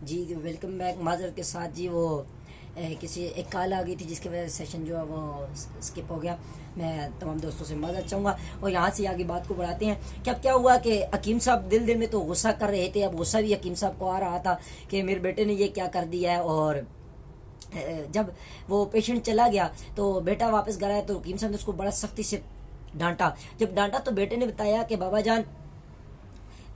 जी welcome back. माजरत के साथ जी वो किसी एक कॉल आ गई थी जिसकी वजह से सेशन जो है वो स्किप हो गया। मैं तमाम दोस्तों से माजरत चाहूँगा और यहाँ से आगे बात को बढ़ाते हैं कि अब क्या हुआ कि हकीम साहब दिल दिल में तो गुस्सा कर रहे थे। अब गुस्सा भी हकीम साहब को आ रहा था कि मेरे बेटे ने ये क्या कर दिया है। और जब वो पेशेंट चला गया तो बेटा वापस घर आया तो हकीम साहब ने उसको बड़ा सख्ती से डांटा। जब डांटा तो बेटे ने बताया कि बाबा जान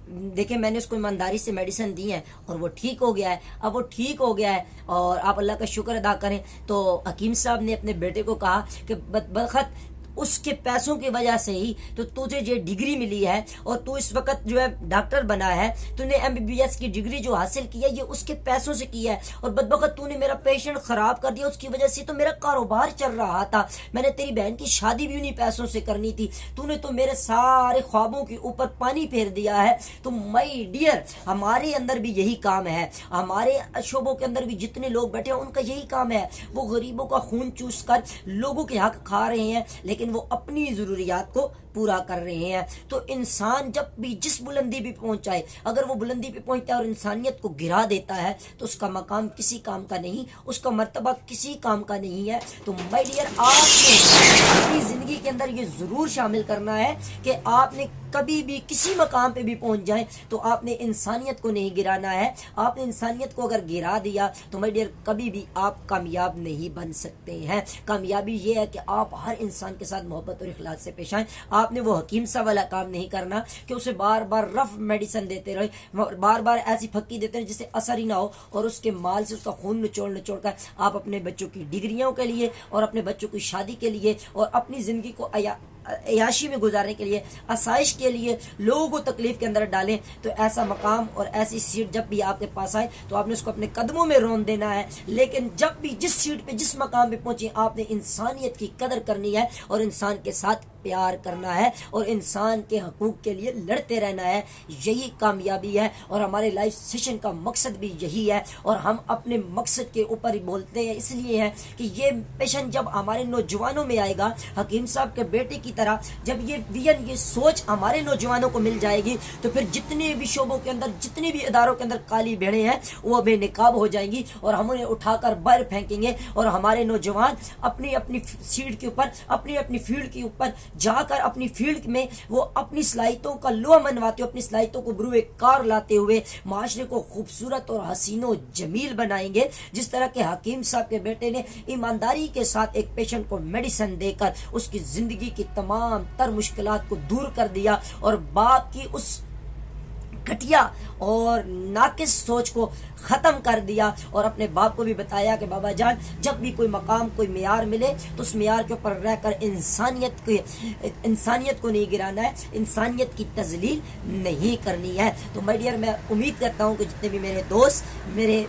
देखिए मैंने उसको ईमानदारी से मेडिसिन दी है और वो ठीक हो गया है। अब वो ठीक हो गया है और आप अल्लाह का शुक्र अदा करें। तो हकीम साहब ने अपने बेटे को कहा कि बदबख्त उसके पैसों की वजह से ही तो तुझे ये डिग्री मिली है और तू इस वक्त जो है डॉक्टर बना है। तूने एमबीबीएस की डिग्री जो हासिल की है ये उसके पैसों से किया है और बदबख्त तूने मेरा पेशेंट खराब कर दिया। उसकी वजह से तो मेरा कारोबार चल रहा था। मैंने तेरी बहन की शादी भी उन्हीं पैसों से करनी थी। तूने तो मेरे सारे ख्वाबों के ऊपर पानी फेर दिया है। तो माय डियर हमारे अंदर भी यही काम है। हमारे शोबों के अंदर भी जितने लोग बैठे हैं उनका यही काम है। वो गरीबों का खून चूस कर लोगों के हक खा रहे हैं लेकिन वो अपनी जरूरियात को पूरा कर रहे हैं। तो इंसान जब भी जिस बुलंदी पे पहुंचाए, अगर वो बुलंदी पे पहुंचता है और इंसानियत को गिरा देता है तो उसका मकाम किसी काम का नहीं, उसका मर्तबा किसी काम का नहीं है। तो माय डियर आपने अपनी जिंदगी के अंदर ये जरूर शामिल करना है कि आपने कभी भी किसी मकाम पे भी पहुंच जाए तो आपने इंसानियत को नहीं गिराना है। आपने इंसानियत को अगर गिरा दिया तो माय डियर कभी भी आप कामयाब नहीं बन सकते हैं। कामयाबी ये है कि आप हर इंसान के साथ मोहब्बत और इखलास से पेश आए। आपने वो हकीम सा वाला काम नहीं करना कि उसे बार बार रफ मेडिसिन देते रहे, बार बार ऐसी फक्की देते रहे जिससे असर ही ना हो और उसके माल से उसका खून निचोड़ कर आप अपने बच्चों की डिग्रियों के लिए और अपने बच्चों की शादी के लिए और अपनी जिंदगी को अयाशी में गुजारने के लिए, आसाइश के लिए लोगों को तकलीफ के अंदर डालें। तो ऐसा मकाम और ऐसी सीट जब भी आपके पास आए तो आपने उसको अपने कदमों में रोन देना है। लेकिन जब भी जिस सीट पे जिस मकाम पे पहुंचे आपने इंसानियत की कदर करनी है और इंसान के साथ प्यार करना है और इंसान के हकूक के लिए लड़ते रहना है। यही कामयाबी है और हमारे लाइफ सेशन का मकसद भी यही है। और हम अपने मकसद के ऊपर ही बोलते हैं इसलिए है कि ये पेशन जब हमारे नौजवानों में आएगा, हकीम साहब के बेटे की तरह जब ये विजन, ये सोच हमारे नौजवानों को मिल जाएगी तो फिर जितने भी शोबों के अंदर, जितने भी इदारों के अंदर काली भेड़ें हैं वो बेनकाब हो जाएंगी और हम उन्हें उठाकर बाहर फेंकेंगे और हमारे नौजवान अपनी अपनी सीट के ऊपर, अपनी अपनी फील्ड के ऊपर जाकर अपनी फील्ड में वो अपनी सलाहियतों का लोहा मनवाते हुए, अपनी सलाहियतों को बुरुए कार लाते हुए माशरे को खूबसूरत और हसीनो जमील बनाएंगे। जिस तरह के हकीम साहब के बेटे ने ईमानदारी के साथ एक पेशेंट को मेडिसिन देकर उसकी जिंदगी की तमाम तर मुश्किलात को दूर कर दिया और बाप की उस घटिया और नाकिस सोच को खत्म कर दिया और अपने बाप को भी बताया कि बाबा जान जब भी कोई मकाम, कोई मेयार मिले तो उस मेयार के ऊपर रहकर इंसानियत को नहीं गिराना है, इंसानियत की तजलील नहीं करनी है। तो माय डियर मैं उम्मीद करता हूँ कि जितने भी मेरे दोस्त, मेरे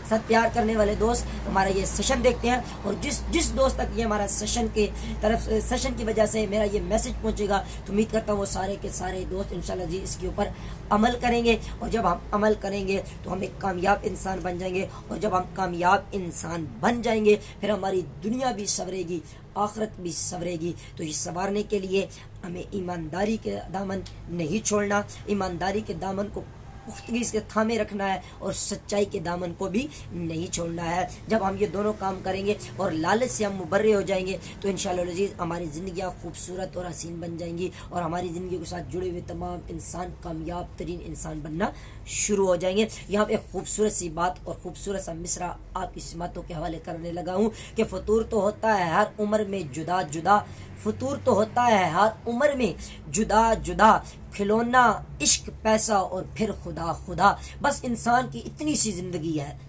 साथ प्यार करने वाले दोस्त हमारा ये सेशन देखते हैं और जिस दोस्त तक ये हमारा सेशन के तरफ सेशन की वजह से मेरा ये मैसेज पहुंचेगा तो उम्मीद करता हूँ वो सारे के सारे दोस्त इंशाल्लाह जी इसके ऊपर अमल करेंगे। और जब हम अमल करेंगे तो हम एक कामयाब इंसान बन जाएंगे और जब हम कामयाब इंसान बन जाएंगे फिर हमारी दुनिया भी संवरेगी, आखिरत भी संवरेगी। तो ये संवारने के लिए हमें ईमानदारी के दामन नहीं छोड़ना, ईमानदारी के दामन को पुख्तगी से थामे रखना है और सच्चाई के दामन को भी नहीं छोड़ना है। जब हम ये दोनों काम करेंगे और लालच से हम मुबर्रे हो जाएंगे तो इंशाअल्लाह अज़ीज़ हमारी ज़िंदगियाँ खूबसूरत और हसीन बन जाएंगी और हमारी ज़िंदगी के साथ जुड़े हुए तमाम इंसान कामयाब तरीन इंसान बनना शुरू हो जाएंगे। यहाँ पे खूबसूरत सी बात और खूबसूरत सा मिसरा आपकी सिमतों के हवाले करने लगा हूँ कि फतूर तो होता है हर उम्र में जुदा जुदा, फतूर तो होता है हर उम्र में जुदा जुदा, खिलौना इश्क पैसा और फिर खुदा खुदा। बस इंसान की इतनी सी जिंदगी है।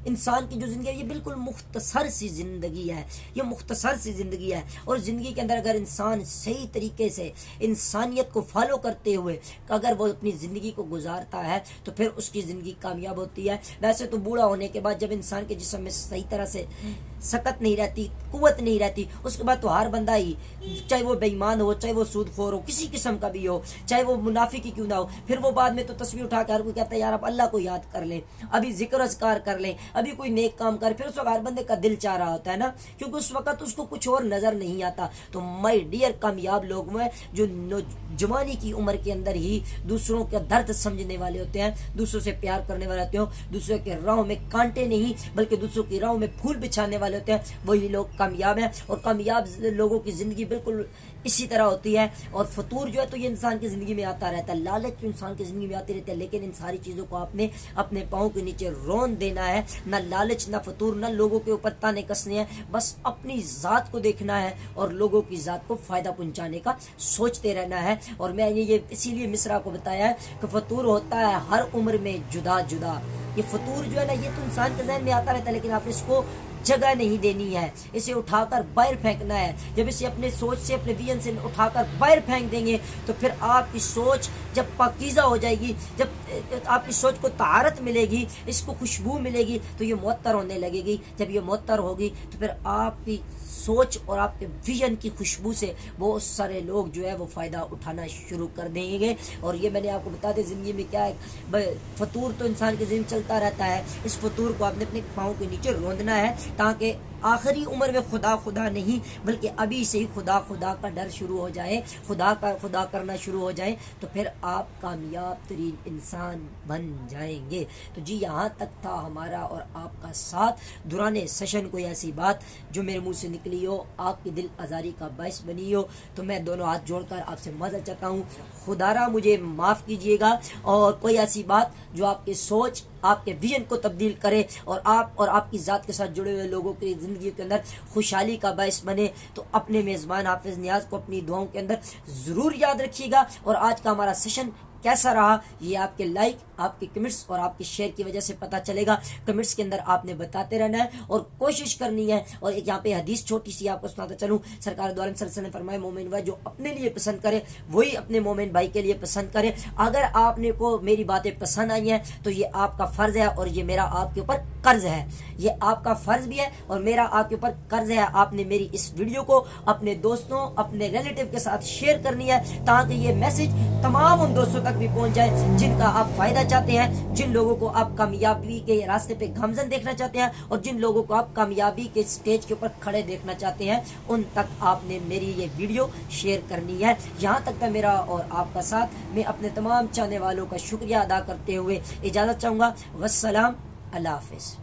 इंसान की जो जिंदगी है ये बिल्कुल मुख्तसर सी जिंदगी है, ये मुख्तसर सी जिंदगी है। और जिंदगी के अंदर अगर इंसान सही तरीके से इंसानियत को फॉलो करते हुए अगर वो अपनी जिंदगी को गुजारता है तो फिर उसकी जिंदगी कामयाब होती है। वैसे तो बूढ़ा होने के बाद जब इंसान के जिस्म में सही तरह से सकत नहीं रहती, कुव्वत नहीं रहती, उसके बाद तो हर बंदा ही, चाहे वो बेईमान हो, चाहे वो सूदखोर हो, किसी किस्म का भी हो, चाहे वो मुनाफिक ही क्यों ना हो, फिर वो बाद में तो तस्वीर उठा कर कोई कहता है यार अब अल्लाह को याद कर लें, अभी जिक्र अज़कार कर लें, अभी कोई नेक काम कर, फिर उस वक्त हर बंदे का दिल चाह रहा होता है ना, क्योंकि उस वक्त उसको कुछ और नजर नहीं आता। तो माय डियर कामयाब लोग में जो जवानी की उम्र के अंदर ही दूसरों का दर्द समझने वाले होते हैं, दूसरों से प्यार करने वाले होते हैं, दूसरों के राहों में कांटे नहीं बल्कि दूसरों की राहों में फूल बिछाने वाले होते हैं, वही लोग कामयाब हैं। और कामयाब लोगों की जिंदगी बिल्कुल इसी तरह होती है। और फतूर जो है तो ये इंसान की जिंदगी में आता रहता है, लालच तो इंसान की जिंदगी में आती रहती है, लेकिन इन सारी चीजों को आपने अपने पाँव के नीचे रोन देना है। ना लालच, ना फतूर, ना लोगों के ऊपर ताने कसने हैं, बस अपनी जात को देखना है और लोगों की जात को फायदा पहुंचाने का सोचते रहना है। और मैं ये इसीलिए मिसरा को बताया है कि फतूर होता है हर उम्र में जुदा जुदा। ये फतूर जो है ना, ये तो इंसान के जहन में आता रहता है, लेकिन आपने इसको जगह नहीं देनी है, इसे उठाकर बाहर फेंकना है। जब इसे अपने सोच से, अपने विजन से उठाकर बाहर फेंक देंगे तो फिर आपकी सोच जब पाकीज़ा हो जाएगी, जब आपकी सोच को तारत मिलेगी, इसको खुशबू मिलेगी, तो ये मुअत्तर होने लगेगी। जब ये मुअत्तर होगी तो फिर आपकी सोच और आपके विजन की खुशबू से बहुत सारे लोग जो है वो फ़ायदा उठाना शुरू कर देंगे। और ये मैंने आपको बता दें ज़िंदगी में क्या है, फतूर तो इंसान की ज़िंदगी चलता रहता है, इस फतूर को आपने अपने पाँव के नीचे रौंदना है, ताकि आखिरी उम्र में खुदा खुदा नहीं बल्कि अभी से ही खुदा खुदा का डर शुरू हो जाए, खुदा करना शुरू हो जाए, तो फिर आप कामयाब तरीन इंसान बन जाएंगे। तो जी यहाँ तक था हमारा और आपका साथ दुराने सेशन। कोई ऐसी बात जो मेरे मुंह से निकली हो, आपकी दिल आज़ारी का बायस बनी हो, तो मैं दोनों हाथ जोड़कर आपसे माफ़ी चाहता हूँ, खुदारा मुझे माफ़ कीजिएगा। और कोई ऐसी बात जो आपकी सोच, आपके विजन को तब्दील करे और आप और आपकी ज़ात के साथ जुड़े हुए लोगों की ज़िंदगी के अंदर खुशहाली का बायस बने, तो अपने मेज़बान हाफिज़ नियाज़ को अपनी दुआओं के अंदर ज़रूर याद रखिएगा। और आज का हमारा सेशन कैसा रहा ये आपके लाइक, आपके कमेंट्स और आपके शेयर की वजह से पता चलेगा। कमेंट्स के अंदर आपने बताते रहना है और कोशिश करनी है। और एक यहाँ पे हदीस छोटी सी आपको सुनाता चलूँ, सरकार दो आलम सल्लल्लाहु अलैहि वसल्लम ने फरमाया, मोमिन भाई जो अपने लिए पसंद करे वही अपने मोमिन भाई के लिए पसंद करे। अगर आपने को मेरी बातें पसंद आई हैं तो ये आपका फर्ज है और ये मेरा आपके ऊपर कर्ज है। ये आपका फर्ज भी है और मेरा आपके ऊपर कर्ज है। आपने मेरी इस वीडियो को अपने दोस्तों, अपने रिलेटिव के साथ शेयर करनी है, ताकि ये मैसेज तमाम उन दोस्तों तक भी पहुंच जाए जिनका आप फायदा चाहते हैं, जिन लोगों को आप कामयाबी के रास्ते पे गामजन देखना चाहते हैं और जिन लोगों को आप कामयाबी के स्टेज के ऊपर खड़े देखना चाहते हैं, उन तक आपने मेरी ये वीडियो शेयर करनी है। यहाँ तक का मेरा और आपका साथ, मैं अपने तमाम चाहने वालों का शुक्रिया अदा करते हुए इजाज़त चाहूँगा। वस्सलाम, अल्लाह हाफिज़।